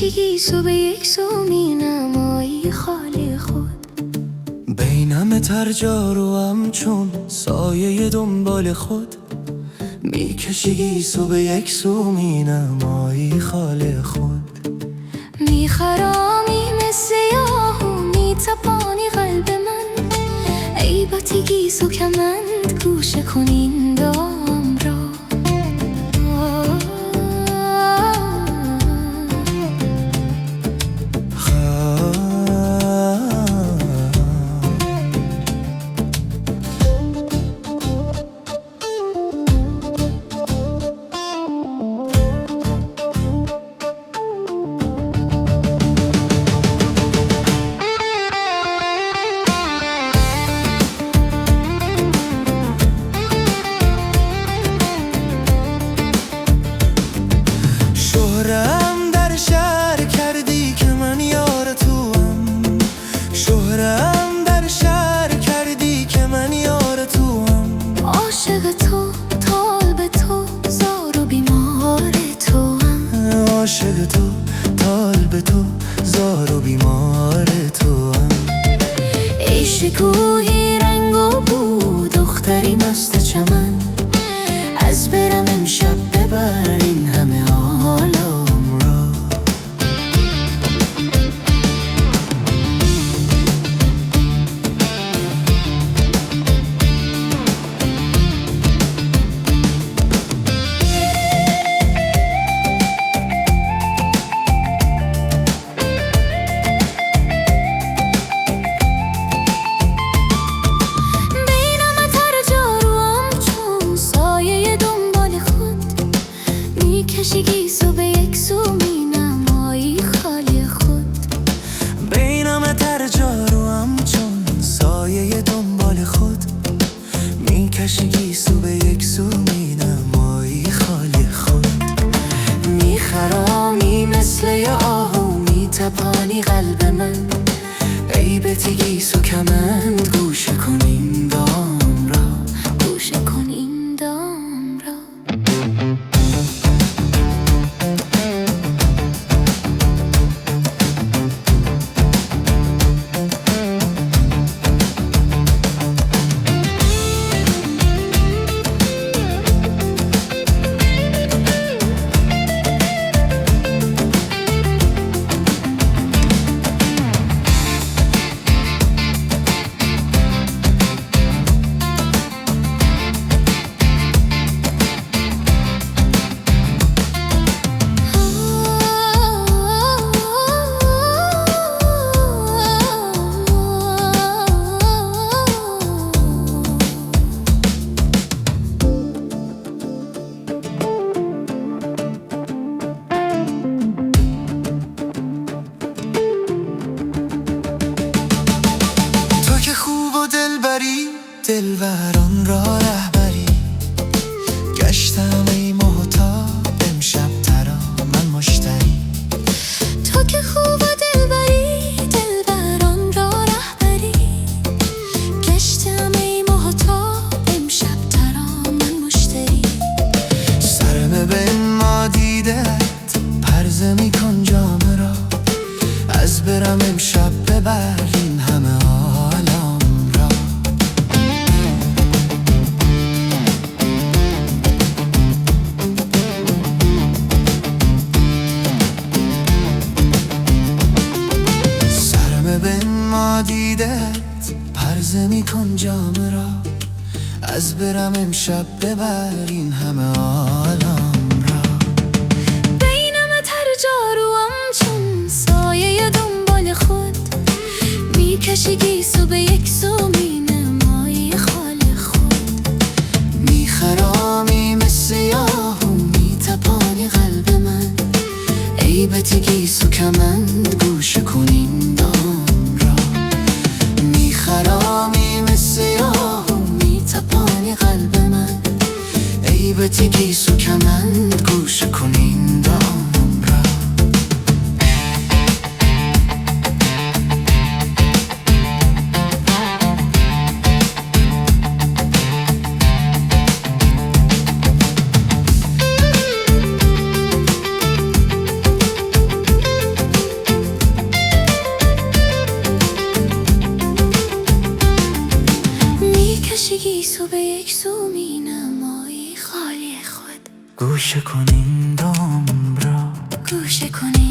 میکشی سو به یک سو مینمایی خال خود. بینم ترجار و همچون سایه دنبال خود، میکشی سو به یک سو مینمایی خال خود. میخرامی مثل یاهو میتپانی قلب من، ای با تیگیس و کمند گوشه کنین دام را. شهرم در شهر کردی که من یار توام، شهرم در شهر کردی که من یار توام. عاشق تو طالب تو زار و بیمار تو هم، عاشق تو طالب تو زار و بیمار تو هم. ای شکوهی رنگ و بو دختری مست چمن، از برم امشب ببر این همه حالم را. گیسو به یک سو مینمایی خالی خود. بینم ترجار و همچون سایه دنبال خود، میکشی گیسو به یک سو مینمایی خالی خود. میخرامی مثل یه آهو میتپانی قلب من، ای به تیگیس و کمند گوشه کنین دام را، گوشه کنین دام را. دلبران را رهبری، گشتم ای محتاب امشب ترا من مشتری. تو که خوب و دلبری دلبران را رهبری، گشتم ای محتاب امشب ترا من مشتری. سرمه به ما دیدت پرزه میکن جامه را، از برم امشب ببر این همه حالم را. دیدت پرزه میکن جامه را، از برم امشب ببر این همه عالم را. بینم ترجار و همچون سایه دنبال خود، میکشی گیسو به یک سو مینمایی خال خود. میخرامی مثل یاهو میتپانی قلب من، ای به تیگیس و کمند گوشه کنین دام را. میخرامی مثل یاهو میتپانی قلب من، ای به تیگیس و کمند گوشه کنین دام را. زندگی سو به یک سو می نمایی خالی خود. گوشه کنین دام را، گوشه کنی